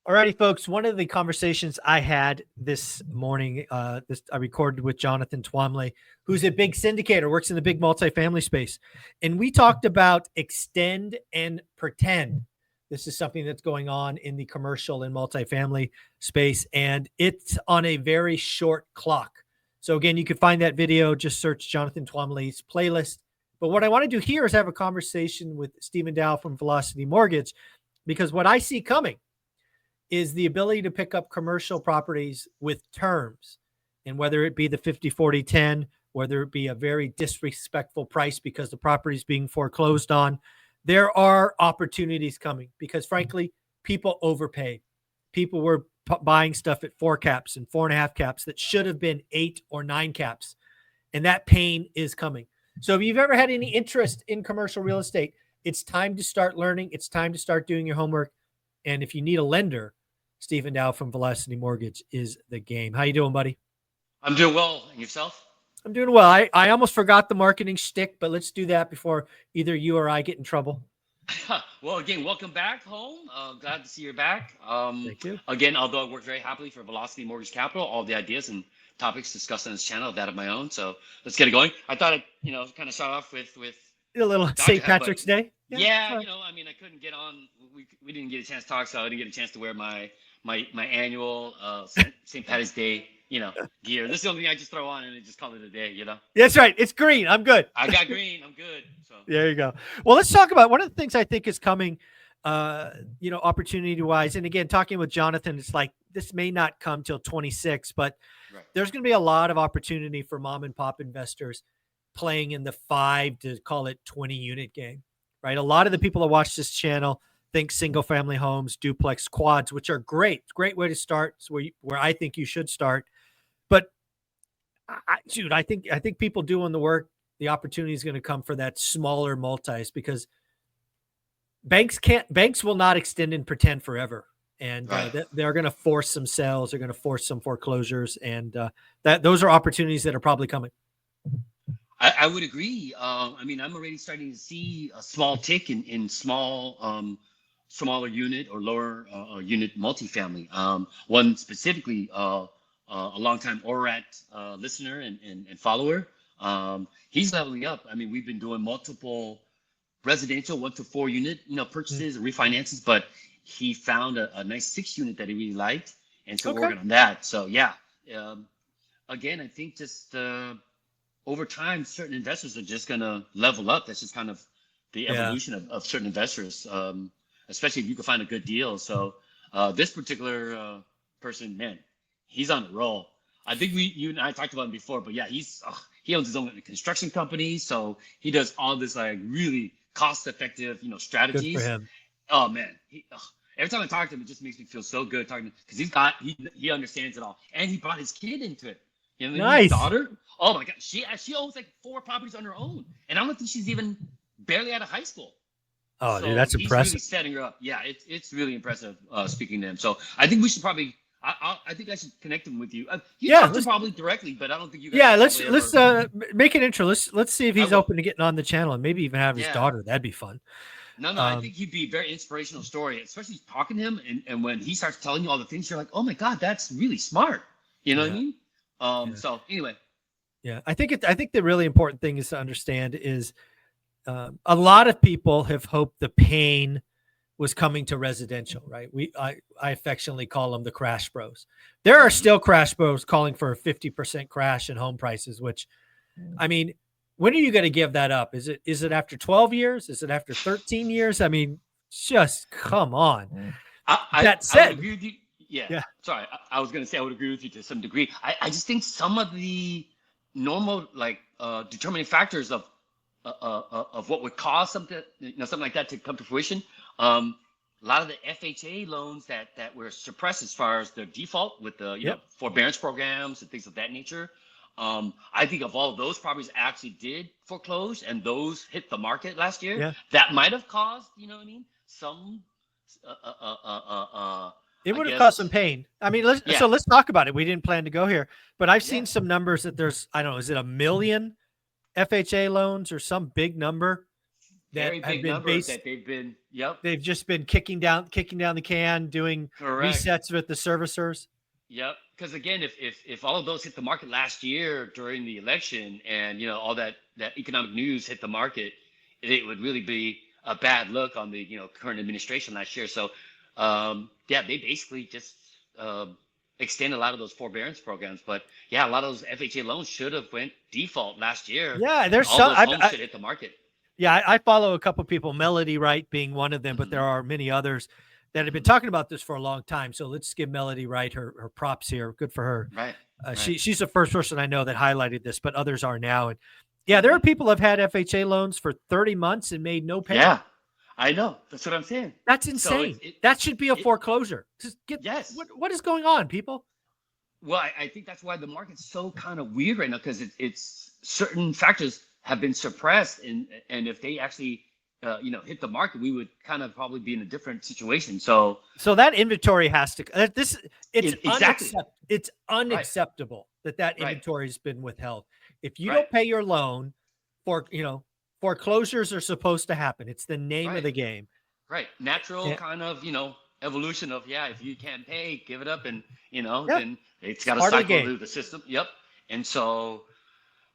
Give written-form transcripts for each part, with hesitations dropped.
Alrighty, folks. One of the conversations I had this morning, I recorded with Jonathan Twomley, who's a big syndicator, works in the big multifamily space, and we talked about extend and pretend. This is something that's going on in the commercial and multifamily space, and it's on a very short clock. So again, you can find that video. Just search Jonathan Twomley's playlist. But what I want to do here is have a conversation with Stephen Dow from Velocity Mortgage, because what I see coming is the ability to pick up commercial properties with terms. And whether it be the 50-40-10, whether it be a very disrespectful price because the property is being foreclosed on, there are opportunities coming because, frankly, people overpaid. People were buying stuff at 4 caps and 4.5 caps that should have been 8 or 9 caps. And that pain is coming. So if you've ever had any interest in commercial real estate, it's time to start learning. It's time to start doing your homework. And if you need a lender, Stephen Dow from Velocity Mortgage is the game. How you doing, buddy? I'm doing well. And yourself? I'm doing well. I almost forgot the marketing shtick, but let's do that before either you or I get in trouble. Well, again, welcome back home. Glad to see you're back. Thank you. Again, although I work very happily for Velocity Mortgage Capital, all the ideas and topics discussed on this channel, that of my own. So let's get it going. I thought I'd, kind of start off with a little St. Patrick's Day. Yeah, I couldn't get on. We didn't get a chance to talk, so I didn't get a chance to wear my annual St. Patrick's Day gear. This is the only thing I just throw on and just call it a day. That's right. It's green. I'm good. I got green. I'm good. So there you go. Well, let's talk about one of the things I think is coming, opportunity wise. And again, talking with Jonathan, it's like this may not come till 26, but there's going to be a lot of opportunity for mom and pop investors playing in the 5 to call it 20 unit game, right? A lot of the people that watch this channel think single family homes, duplex, quads, which are great. Great way to start. It's where I think you should start. But I think people doing the work, the opportunity is going to come for that smaller multis because banks will not extend and pretend forever. And they're going to force some sales. They're going to force some foreclosures. And those are opportunities that are probably coming. I would agree. I'm already starting to see a small tick in smaller unit or lower unit multifamily. One specifically, a longtime ORAT listener and follower. He's leveling up. We've been doing multiple residential 1 to 4 unit, purchases and refinances, but he found a nice 6 unit that he really liked, and so we're working on that. So yeah, again, I think just over time, certain investors are just gonna level up. That's just kind of the evolution of certain investors, especially if you can find a good deal. So this particular person, man, he's on the roll. I think you and I talked about him before, but yeah, he owns his own construction company, so he does all this like really cost-effective, strategies. Good for him. Oh man, every time I talk to him, it just makes me feel so good talking to him because he understands it all, and he brought his kid into it. Nice. His daughter. Oh my God, she owns like 4 properties on her own, and I don't think she's even barely out of high school. Oh, so dude, that's impressive. Really setting her up. Yeah, it's really impressive. Speaking to him, so I think we should probably. I think I should connect him with you. Talked to probably directly, but I don't think you guys. Yeah, let's make an intro. Let's see if he's open to getting on the channel and maybe even have his daughter. That'd be fun. No, I think he'd be a very inspirational story, especially talking to him and when he starts telling you all the things, you're like, oh my God, that's really smart. You know what I mean? So anyway. Yeah, I think the really important thing is to understand is a lot of people have hoped the pain was coming to residential, right? I affectionately call them the crash bros. There are still crash bros calling for a 50% crash in home prices, which, when are you going to give that up? Is it after 12 years? Is it after 13 years? Just come on. That said, I would agree with you. Yeah. Sorry, I was going to say I would agree with you to some degree. I just think some of the normal determining factors of what would cause something like that to come to fruition. A lot of the FHA loans that were suppressed as far as their default with the forbearance programs and things of that nature. I think of all of those properties actually did foreclose and those hit the market last year. Yeah. That might have caused, some. It would have caused some pain. So let's talk about it. We didn't plan to go here, but I've seen some numbers that there's, I don't know, is it 1 million FHA loans or some big number that Very have big been numbers based. that they've been. Yep. They've just been kicking down the can, doing Correct. resets with the servicers. Yep. Because again, if all of those hit the market last year during the election, and all that economic news hit the market, it would really be a bad look on the current administration last year. So, yeah, they basically just extend a lot of those forbearance programs. But yeah, a lot of those FHA loans should have went default last year, Yeah, and there's all some. those homes should hit the market. Yeah, I follow a couple people, Melody Wright being one of them, but there are many others that have been talking about this for a long time. So let's give Melody Wright her props here. Good for her. Right. Right. She's the first person I know that highlighted this, but others are now. And yeah, there are people who have had FHA loans for 30 months and made no payment. Yeah, I know. That's what I'm saying. That's insane. That should be a foreclosure. Just yes. What is going on, people? Well, I think that's why the market's so kind of weird right now, because it's certain factors have been suppressed, and if they actually hit the market, we would kind of probably be in a different situation. So that inventory has to exactly. It's unacceptable that inventory has been withheld. If you don't pay your loan, foreclosures are supposed to happen. It's the name of the game. Right. Natural kind of evolution of if you can't pay, give it up, and then it's got to cycle through the system. Yep. And so,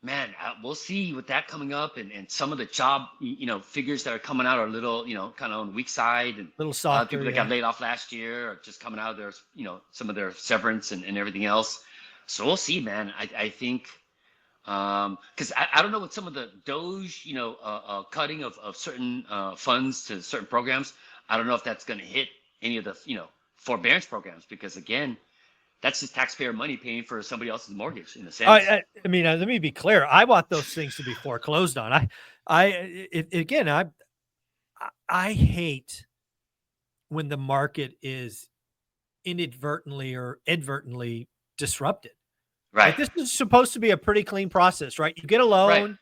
man, we'll see with that coming up, and some of the job figures that are coming out are a little kind of on the weak side, and little softer. People that got laid off last year are just coming out of their some of their severance and everything else. So we'll see, man. I think because I don't know what some of the Doge cutting of certain funds to certain programs. I don't know if that's going to hit any of the forbearance programs, because again, that's just taxpayer money paying for somebody else's mortgage in a sense. I mean, let me be clear. I want those things to be foreclosed on. I hate when the market is inadvertently or advertently disrupted. Right. Like, this is supposed to be a pretty clean process, right? You get a loan,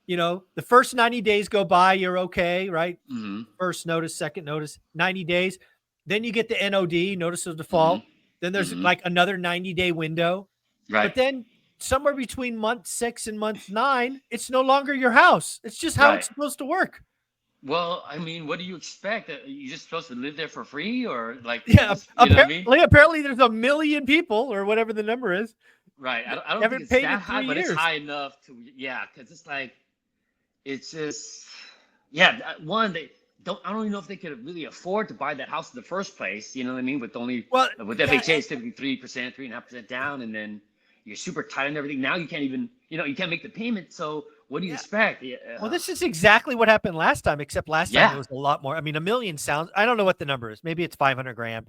the first 90 days go by, you're okay, right? Mm-hmm. First notice, second notice, 90 days. Then you get the NOD, notice of default. Mm-hmm. Then there's like another 90-day window. Right. But then somewhere between month 6 and month 9, it's no longer your house. It's just how it's supposed to work. Well, I mean, what do you expect? You're just supposed to live there for free, or like? Yeah, apparently there's a million people, or whatever the number is. Right. I don't think it's that high, but it's high enough to because it's like, it's just one, I don't even know if they could really afford to buy that house in the first place. You know what I mean? With FHA, it's typically 3%, 3.5% down, and then you're super tight on everything. Now you can't even, you can't make the payment. So what do you expect? Well, this is exactly what happened last time, except last time it was a lot more. I mean, $1 million sounds, I don't know what the number is. Maybe it's 500 grand,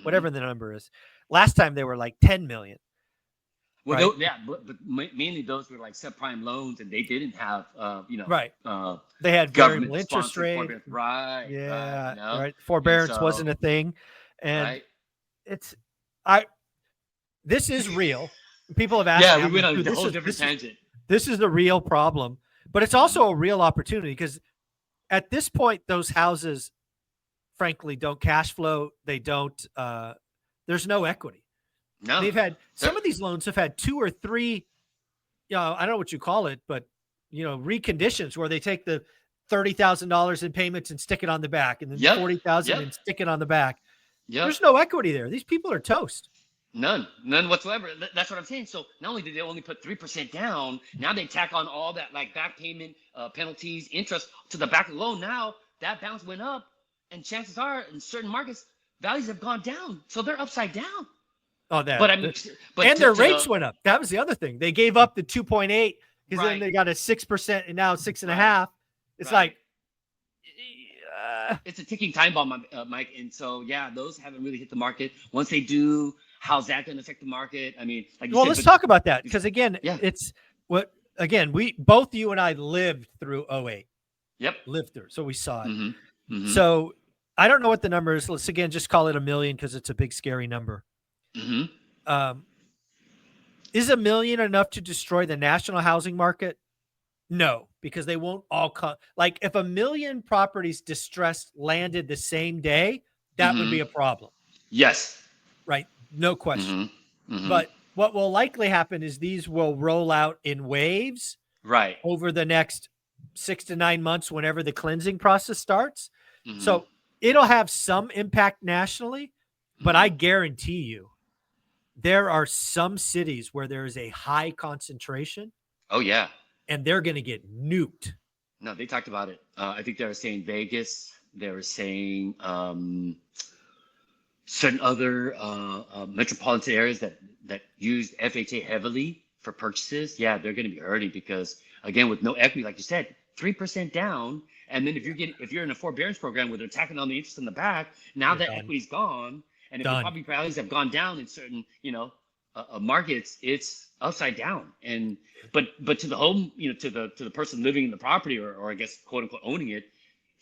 whatever the number is. Last time they were like 10 million. Well, but mainly those were like subprime loans, and they didn't have, they had variable interest rate. Right. Yeah. Right. Right. Forbearance wasn't a thing. And this is real. People have asked. Yeah, we went on a whole different tangent. This is the real problem, but it's also a real opportunity, because at this point, those houses, frankly, don't cash flow. They don't, there's no equity. No, they've had some of these loans have had 2 or 3, I don't know what you call it, but reconditions where they take the $30,000 in payments and stick it on the back, and then $40,000 and stick it on the back. There's no equity there. These people are toast. None whatsoever. That's what I'm saying. So not only did they only put 3% down, now they tack on all that like back payment, penalties, interest to the back of the loan. Now that balance went up, and chances are in certain markets, values have gone down. So they're upside down. Oh, that. But I mean, and their rates went up. That was the other thing. They gave up the 2.8 because then they got a 6% and now 6.5. It's like, it's a ticking time bomb, Mike. And so, those haven't really hit the market. Once they do, how's that going to affect the market? I mean, like, let's talk about that, because again, both you and I lived through 08. Yep. Lived through. So we saw it. Mm-hmm. Mm-hmm. So I don't know what the number is. Let's again just call it $1 million, because it's a big scary number. Mm-hmm. Is $1 million enough to destroy the national housing market? No, because they won't all come. Like, if 1 million properties distressed landed the same day, that would be a problem. Yes. Right. No question. Mm-hmm. But what will likely happen is these will roll out in waves. Right. Over the next 6 to 9 months whenever the cleansing process starts. Mm-hmm. So it'll have some impact nationally, but I guarantee you there are some cities where there is a high concentration. Oh, yeah. And they're going to get nuked. No, they talked about it. I think they were saying Vegas. They were saying certain other metropolitan areas that used FHA heavily for purchases. Yeah, they're going to be hurting because, again, with no equity, like you said, 3% down. And then if you're in a forbearance program where they're tacking on the interest in the back, now that equity's gone, and if the property values have gone down in certain, markets, it's upside down. And but to the home, to the person living in the property or I guess quote unquote owning it,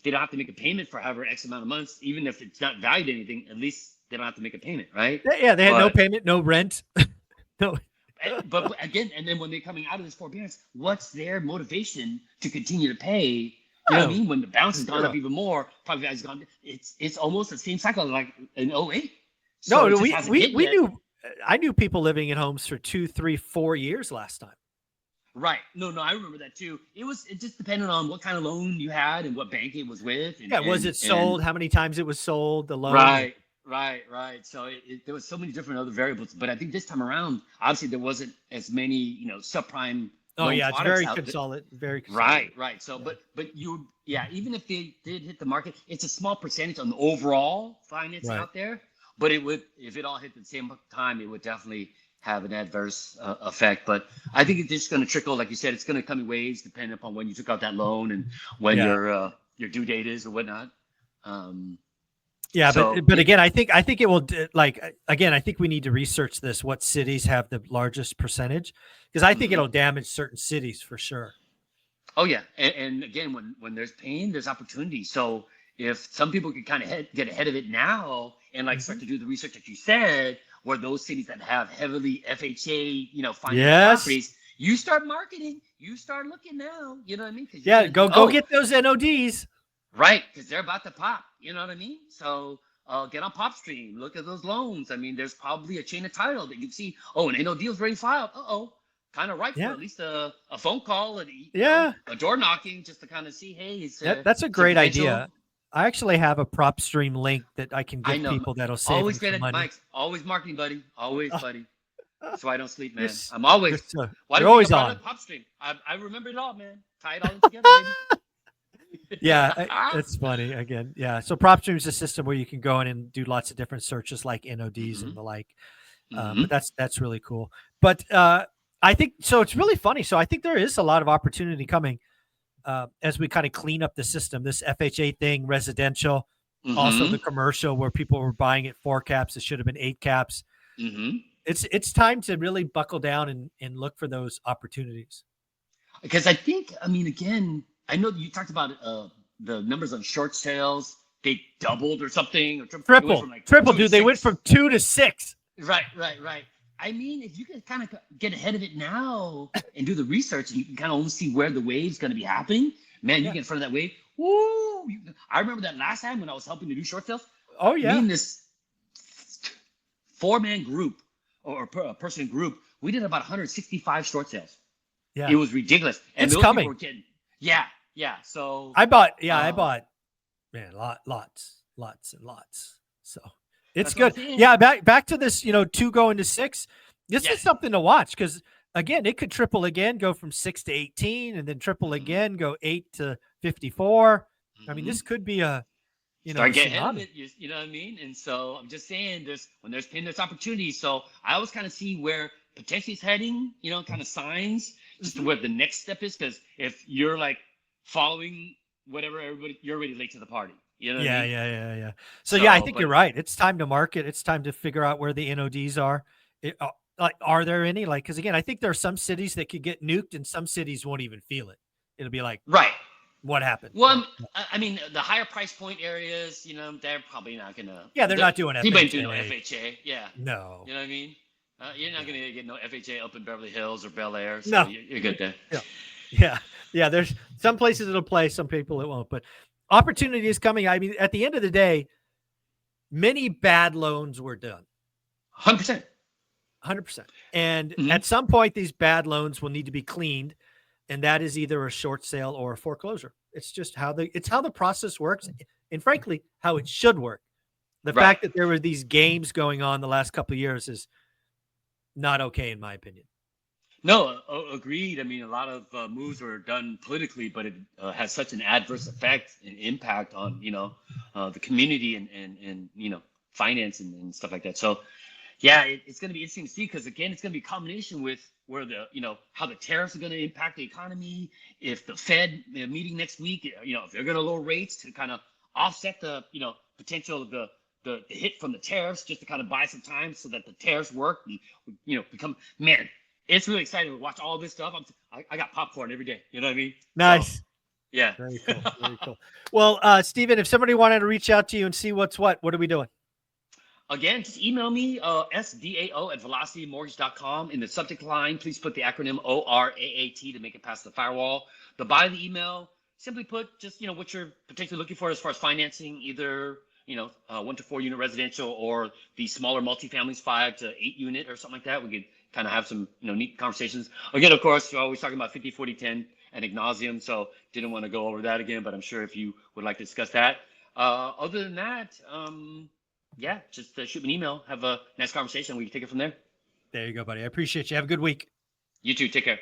they don't have to make a payment for however X amount of months, even if it's not valued anything. At least they don't have to make a payment, right? Yeah, they had no payment, no rent, no. But again, and then when they're coming out of this forbearance, what's their motivation to continue to pay? You know what I mean? When the bounce has gone up even more, property value has gone. It's almost the same cycle like in 08. So no, we knew. I knew people living in homes for 2, 3, 4 years last time. Right. No, I remember that too. It just depended on what kind of loan you had and what bank it was with. And, was it sold? How many times it was sold? The loan. Right. So there was so many different other variables, but I think this time around, obviously there wasn't as many, subprime. Oh yeah, it's very consolidated. Very consolidated. Right. So, but even if they did hit the market, it's a small percentage on the overall finance out there. But if it all hit at the same time, it would definitely have an adverse effect. But I think it's just going to trickle, like you said, it's going to come in waves depending upon when you took out that loan and when your due date is or whatnot. But again, I think it will I think we need to research this. What cities have the largest percentage? Because I think it'll damage certain cities for sure. Oh yeah, and again, when there's pain, there's opportunity. So if some people can kind of get ahead of it now and start to do the research that you said, where those cities that have heavily FHA, finance properties, you start marketing, you start looking now. You know what I mean? Go get those NODs. Right, because they're about to pop. You know what I mean? So get on PopStream, look at those loans. I mean, there's probably a chain of title that you see. Oh, an NOD was already filed. Kind of for at least a phone call and a door knocking just to kind of see, hey, that's a great idea. I actually have a PropStream link that I can give people that'll save always them some money. Mike, always marketing, buddy. Always, buddy. That's why I don't sleep, man. I'm always. You're always on. PropStream. I remember it all, man. Tie it all together, baby. It's funny again. Yeah. So PropStream is a system where you can go in and do lots of different searches like NODs and the like. But that's really cool. But I think so. It's really funny. So I think there is a lot of opportunity coming. As we kind of clean up the system, this FHA thing, residential, also the commercial where people were buying at 4 caps, it should have been 8 caps. It's time to really buckle down and look for those opportunities. Because I mean, again, I know you talked about the numbers on short sales. They doubled or something. Or triple, dude. They went from 2 to 6. Right. I mean, if you can kind of get ahead of it now and do the research, and you can kind of almost see where the wave's going to be happening, man, you get in front of that wave. Woo! I remember that last time when I was helping to do short sales. Oh, yeah. Me and this 4-man group or person group, we did about 165 short sales. Yeah. It was ridiculous. And it's coming. Were getting, yeah. So I bought, man, lots and lots. So. It's good. Yeah, back to this, 2 going to 6. This is something to watch because, again, it could triple again, go from 6 to 18, and then triple again, go 8 to 54. I mean, this could be a, start getting ahead of it. You know what I mean? And so I'm just saying, when there's pain, there's opportunity. So I always kind of see where potentially it's heading, kind of signs, just where the next step is. Because if you're following whatever everybody, you're already late to the party. You know what I mean? Yeah. So I think you're right. It's time to market. It's time to figure out where the NODs are. Are there any? Because again, I think there are some cities that could get nuked, and some cities won't even feel it. It'll be like, right, what happened? Well, I mean, the higher price point areas, they're probably not gonna. Yeah, they're not doing FHA. People ain't doing no FHA. Yeah. No. You know what I mean? You're not gonna get no FHA up in Beverly Hills or Bel Air. So no, you're good there. Yeah. There's some places it'll play, some people it won't, but. Opportunity is coming. I mean, at the end of the day, many bad loans were done. 100%. And at some point, these bad loans will need to be cleaned. and that is either a short sale or a foreclosure. It's just how the process works, and frankly, how it should work. The Right. fact that there were these games going on the last couple of years is not okay, in my opinion. No, agreed. I mean, a lot of moves were done politically, but it has such an adverse effect and impact on, the community and finance and stuff like that. So, yeah, it's going to be interesting to see because again, it's going to be a combination with where how the tariffs are going to impact the economy. If the Fed meeting next week, if they're going to lower rates to kind of offset the, potential of the hit from the tariffs, just to kind of buy some time so that the tariffs work and, become, man, it's really exciting to watch all this stuff. I got popcorn every day. You know what I mean? Nice. So, yeah. Very cool. Very cool. Well, Stephen, if somebody wanted to reach out to you and see what are we doing? Again, just email me, sdao@velocitymortgage.com. In the subject line, please put the acronym ORAAT to make it past the firewall. The body of the email, simply put, just, what you're particularly looking for as far as financing, either, 1 to 4 unit residential or the smaller multifamilies, 5 to 8 unit or something like that. We could kind of have some, neat conversations. Again, of course, we're always talking about 50, 40, 10 ad nauseum. So didn't want to go over that again, but I'm sure if you would like to discuss that. Other than that, yeah, just shoot me an email. Have a nice conversation. We can take it from there. There you go, buddy. I appreciate you. Have a good week. You too. Take care.